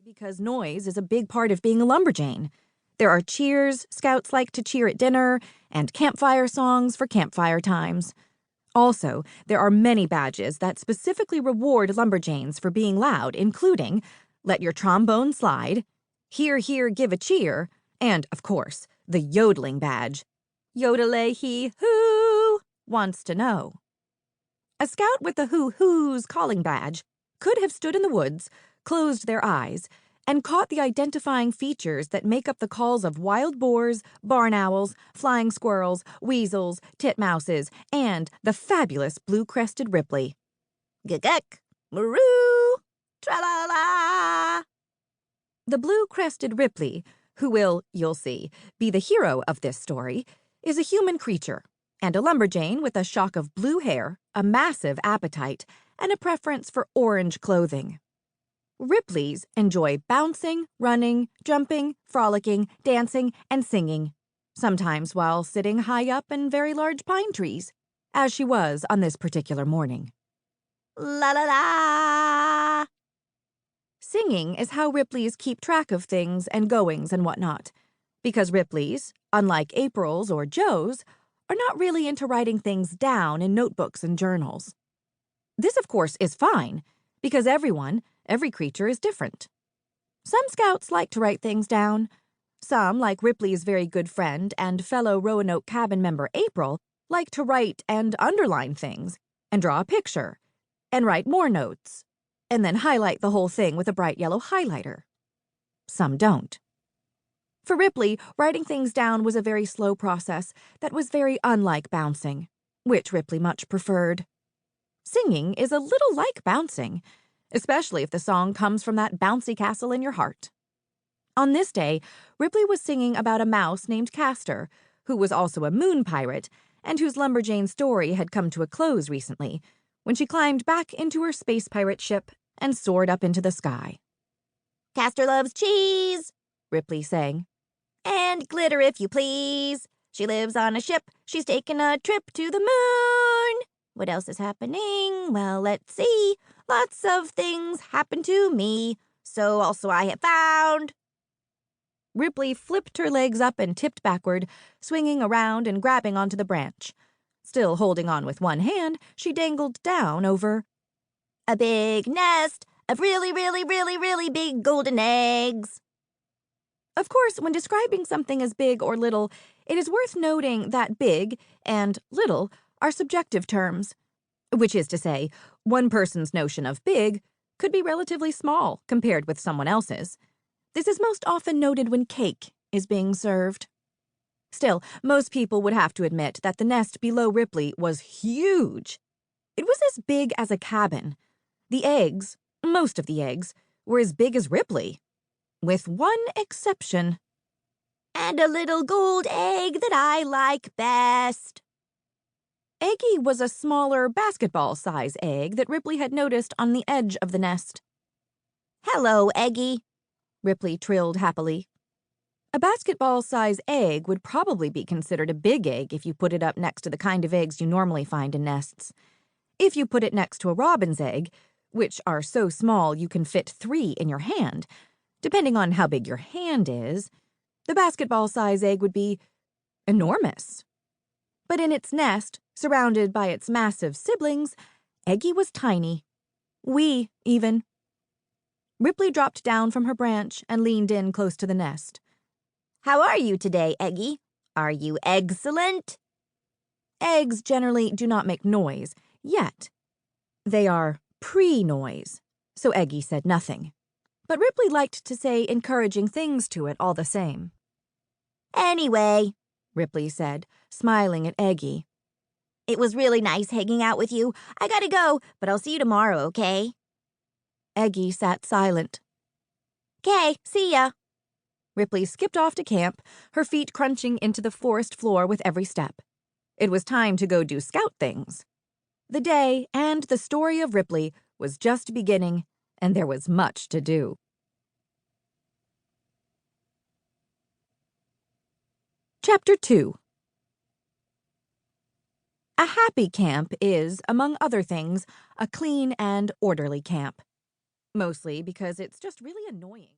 Because noise is a big part of being a lumberjane. There are cheers scouts like to cheer at dinner, and campfire songs for campfire times. Also, there are many badges that specifically reward lumberjanes for being loud, including Let Your Trombone Slide, Hear, Hear, Give a Cheer, and, of course, the yodeling badge. Yodelay-hee-hoo wants to know. A scout with the hoo-hoos calling badge could have stood in the woods, closed their eyes, and caught the identifying features that make up the calls of wild boars, barn owls, flying squirrels, weasels, titmouses, and the fabulous blue-crested Ripley. Guguk, maroo, tra-la-la. The blue-crested Ripley, who will, you'll see, be the hero of this story, is a human creature, and a lumberjane with a shock of blue hair, a massive appetite, and a preference for orange clothing. Ripleys enjoy bouncing, running, jumping, frolicking, dancing, and singing, sometimes while sitting high up in very large pine trees, as she was on this particular morning. La la la! Singing is how Ripleys keep track of things and goings and whatnot, because Ripleys, unlike Aprils or Joes, are not really into writing things down in notebooks and journals. This, of course, is fine, because every creature is different. Some scouts like to write things down. Some, like Ripley's very good friend and fellow Roanoke cabin member April, like to write and underline things, and draw a picture, and write more notes, and then highlight the whole thing with a bright yellow highlighter. Some don't. For Ripley, writing things down was a very slow process that was very unlike bouncing, which Ripley much preferred. Singing is a little like bouncing, especially if the song comes from that bouncy castle in your heart. On this day, Ripley was singing about a mouse named Castor, who was also a moon pirate, and whose lumberjane story had come to a close recently, when she climbed back into her space pirate ship and soared up into the sky. "Castor loves cheese," Ripley sang. "And glitter, if you please. She lives on a ship. She's taken a trip to the moon. What else is happening? Well, let's see. Lots of things happen to me. So also I have found." Ripley flipped her legs up and tipped backward, swinging around and grabbing onto the branch. Still holding on with one hand, she dangled down over a big nest of really, really, really, really big golden eggs. Of course, when describing something as big or little, it is worth noting that big and little are subjective terms, which is to say, one person's notion of big could be relatively small compared with someone else's. This is most often noted when cake is being served. Still, most people would have to admit that the nest below Ripley was huge. It was as big as a cabin. The eggs, most of the eggs, were as big as Ripley, with one exception. "And a little gold egg that I like best." Eggie was a smaller basketball-size egg that Ripley had noticed on the edge of the nest. "Hello, Eggie," Ripley trilled happily. A basketball-size egg would probably be considered a big egg if you put it up next to the kind of eggs you normally find in nests. If you put it next to a robin's egg, which are so small you can fit 3 in your hand, depending on how big your hand is, the basketball-size egg would be enormous. But in its nest, surrounded by its massive siblings, Eggie was tiny. Wee, even. Ripley dropped down from her branch and leaned in close to the nest. "How are you today, Eggie? Are you excellent?" Eggs generally do not make noise, yet. They are pre-noise, so Eggie said nothing. But Ripley liked to say encouraging things to it all the same. "Anyway," Ripley said, smiling at Eggie, "it was really nice hanging out with you. I gotta go, but I'll see you tomorrow, okay?" Eggie sat silent. "'Kay, see ya." Ripley skipped off to camp, her feet crunching into the forest floor with every step. It was time to go do scout things. The day and the story of Ripley was just beginning, and there was much to do. Chapter 2. A happy camp is, among other things, a clean and orderly camp. Mostly because it's just really annoying.